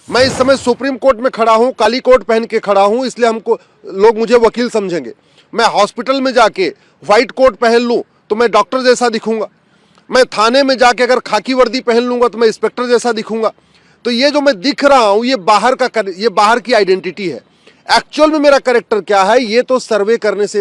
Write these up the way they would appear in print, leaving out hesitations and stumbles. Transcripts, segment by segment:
मैं इस समय सुप्रीम कोर्ट में खड़ा हूं, काली कोट पहन के खड़ा हूं, इसलिए हमको लोग मुझे वकील समझेंगे। मैं हॉस्पिटल में जाके व्हाइट कोट पहन लूं तो मैं डॉक्टर जैसा दिखूंगा। मैं थाने में जाके अगर खाकी वर्दी पहन लूंगा तो मैं इंस्पेक्टर जैसा दिखूंगा। तो ये जो मैं दिख रहा हूं ये बाहर की आइडेंटिटी है। एक्चुअल में मेरा कैरेक्टर क्या है ये तो सर्वे करने से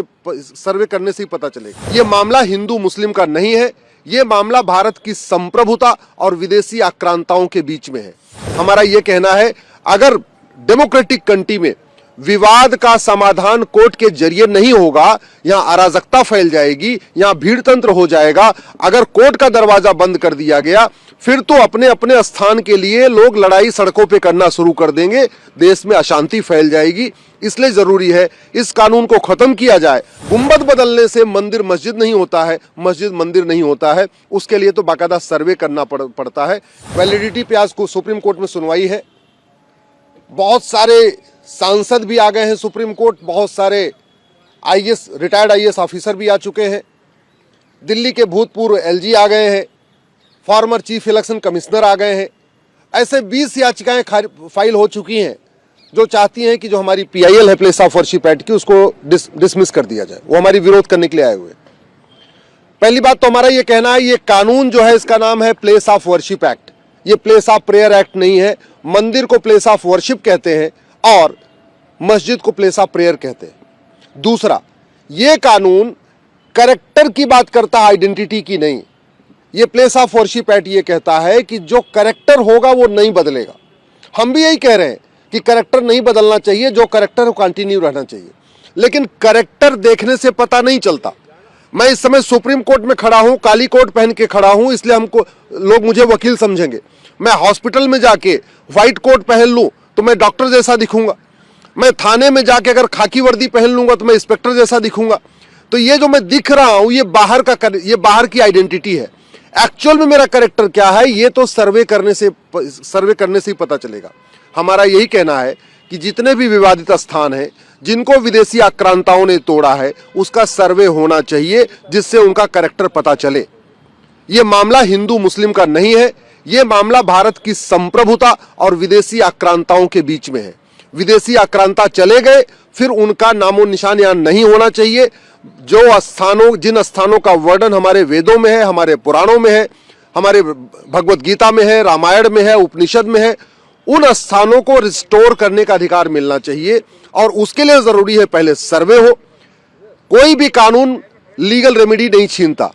ही पता चलेगा। ये मामला हिंदू मुस्लिम का नहीं है, ये मामला भारत की संप्रभुता और विदेशी आक्रांताओं के बीच में है। हमारा ये कहना है, अगर डेमोक्रेटिक कंट्री में विवाद का समाधान कोर्ट के जरिए नहीं होगा, यहां अराजकता फैल जाएगी, यहां भीड़ तंत्र हो जाएगा। अगर कोर्ट का दरवाजा बंद कर दिया गया फिर तो अपने अपने स्थान के लिए लोग लड़ाई सड़कों पे करना शुरू कर देंगे, देश में अशांति फैल जाएगी। इसलिए जरूरी है इस कानून को खत्म किया जाए। गुंबद बदलने से मंदिर मस्जिद नहीं होता है, मस्जिद मंदिर नहीं होता है। उसके लिए तो बाकायदा सर्वे करना पड़ता है। वैलिडिटी पे आज को सुप्रीम कोर्ट में सुनवाई है। बहुत सारे सांसद भी आ गए हैं सुप्रीम कोर्ट, बहुत सारे रिटायर्ड आईएएस ऑफिसर भी आ चुके हैं। दिल्ली के भूतपूर्व एलजी आ गए हैं, फॉर्मर चीफ इलेक्शन कमिश्नर आ गए हैं। ऐसे 20 याचिकाएं फाइल हो चुकी हैं जो चाहती हैं कि जो हमारी पीआईएल है, प्लेस ऑफ वर्शिप एक्ट की, उसको डिसमिस कर दिया जाए। वो हमारी विरोध करने के लिए आए हुए। पहली बात तो हमारा ये कहना है, ये कानून जो है इसका नाम है प्लेस ऑफ वर्शिप एक्ट, ये प्लेस ऑफ प्रेयर एक्ट नहीं है। मंदिर को प्लेस ऑफ वर्शिप कहते हैं और मस्जिद को प्लेस ऑफ प्रेयर कहते हैं। दूसरा, ये कानून कैरेक्टर की बात करता है, आइडेंटिटी की नहीं। ये प्लेस ऑफ वर्शिप एक्ट ये कहता है कि जो कैरेक्टर होगा वो नहीं बदलेगा। हम भी यही कह रहे हैं कि कैरेक्टर नहीं बदलना चाहिए, जो कैरेक्टर वो कंटिन्यू रहना चाहिए। लेकिन कैरेक्टर देखने से पता नहीं चलता। मैं इस समय सुप्रीम कोर्ट में खड़ा हूं, काली कोट पहन के खड़ा हूं, इसलिए हमको लोग मुझे वकील समझेंगे। मैं हॉस्पिटल में जाके व्हाइट कोट पहन लूं तो मैं डॉक्टर जैसा दिखूंगा। मैं थाने में जाके अगर खाकी वर्दी पहन लूंगा तो मैं इंस्पेक्टर जैसा दिखूंगा। तो ये जो मैं दिख रहा हूं ये बाहर की आइडेंटिटी है। एक्चुअल में मेरा कैरेक्टर क्या है ये तो सर्वे करने से ही पता चलेगा। हमारा यही कहना है कि जितने भी विवादित स्थान हैं, जिनको विदेशी आक्रांताओं ने तोड़ा है, उसका सर्वे होना चाहिए जिससे उनका कैरेक्टर पता चले। ये मामला हिंदू मुस्लिम का नहीं है, ये मामला भारत की संप्रभुता और विदेशी आक्रांताओं के बीच में है। विदेशी आक्रांता चले गए फिर उनका नामो निशान यहां नहीं होना चाहिए। जिन स्थानों का वर्णन हमारे वेदों में है, हमारे पुराणों में है, हमारे भगवत गीता में है, रामायण में है, उपनिषद में है, उन स्थानों को रिस्टोर करने का अधिकार मिलना चाहिए। और उसके लिए जरूरी है पहले सर्वे हो। कोई भी कानून लीगल रेमेडी नहीं छीनता।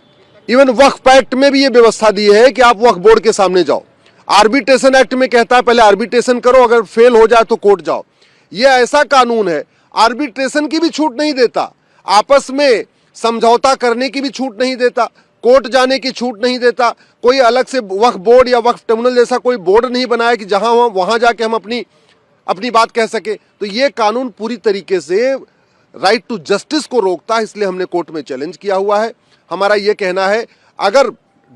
इवन वक्फ एक्ट में भी यह व्यवस्था दी है कि आप वक्फ बोर्ड के सामने जाओ। आर्बिट्रेशन एक्ट में कहता है पहले आर्बिट्रेशन करो, अगर फेल हो जाए तो कोर्ट जाओ। यह ऐसा कानून है, आर्बिट्रेशन की भी छूट नहीं देता, आपस में समझौता करने की भी छूट नहीं देता, कोर्ट जाने की छूट नहीं देता। कोई अलग से वक्फ बोर्ड या वक्फ ट्रिब्यूनल जैसा कोई बोर्ड नहीं बनाया कि जहां वहां जाके हम अपनी बात कह सके। तो यह कानून पूरी तरीके से राइट टू जस्टिस को रोकता है, इसलिए हमने कोर्ट में चैलेंज किया हुआ है। हमारा यह कहना है, अगर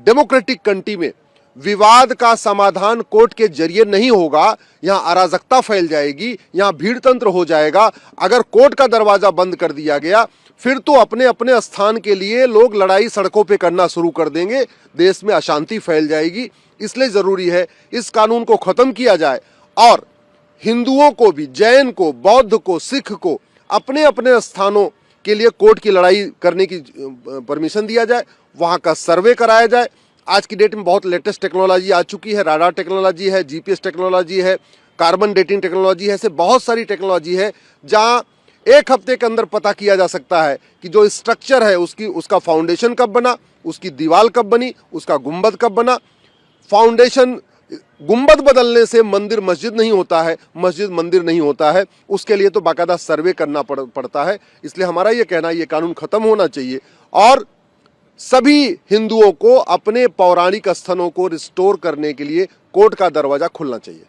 डेमोक्रेटिक कंट्री में विवाद का समाधान कोर्ट के जरिए नहीं होगा, यहां अराजकता फैल जाएगी, यहां भीड़ तंत्र हो जाएगा। अगर कोर्ट का दरवाजा बंद कर दिया गया फिर तो अपने अपने स्थान के लिए लोग लड़ाई सड़कों पे करना शुरू कर देंगे, देश में अशांति फैल जाएगी। इसलिए जरूरी है इस कानून को खत्म किया जाए और हिंदुओं को भी, जैन को, बौद्ध को, सिख को अपने अपने स्थानों के लिए कोर्ट की लड़ाई करने की परमिशन दिया जाए, वहां का सर्वे कराया जाए। आज की डेट में बहुत लेटेस्ट टेक्नोलॉजी आ चुकी है, राडार टेक्नोलॉजी है, जीपीएस टेक्नोलॉजी है, कार्बन डेटिंग टेक्नोलॉजी है, ऐसे बहुत सारी टेक्नोलॉजी है जहां एक हफ्ते के अंदर पता किया जा सकता है कि जो स्ट्रक्चर है उसका फाउंडेशन कब बना, उसकी दीवार कब बनी, उसका गुंबद कब बना। फाउंडेशन, गुंबद बदलने से मंदिर मस्जिद नहीं होता है, मस्जिद मंदिर नहीं होता है। उसके लिए तो बाकायदा सर्वे करना पड़ता है। इसलिए हमारा ये कहना है ये कानून खत्म होना चाहिए और सभी हिंदुओं को अपने पौराणिक स्थलों को रिस्टोर करने के लिए कोर्ट का दरवाजा खुलना चाहिए।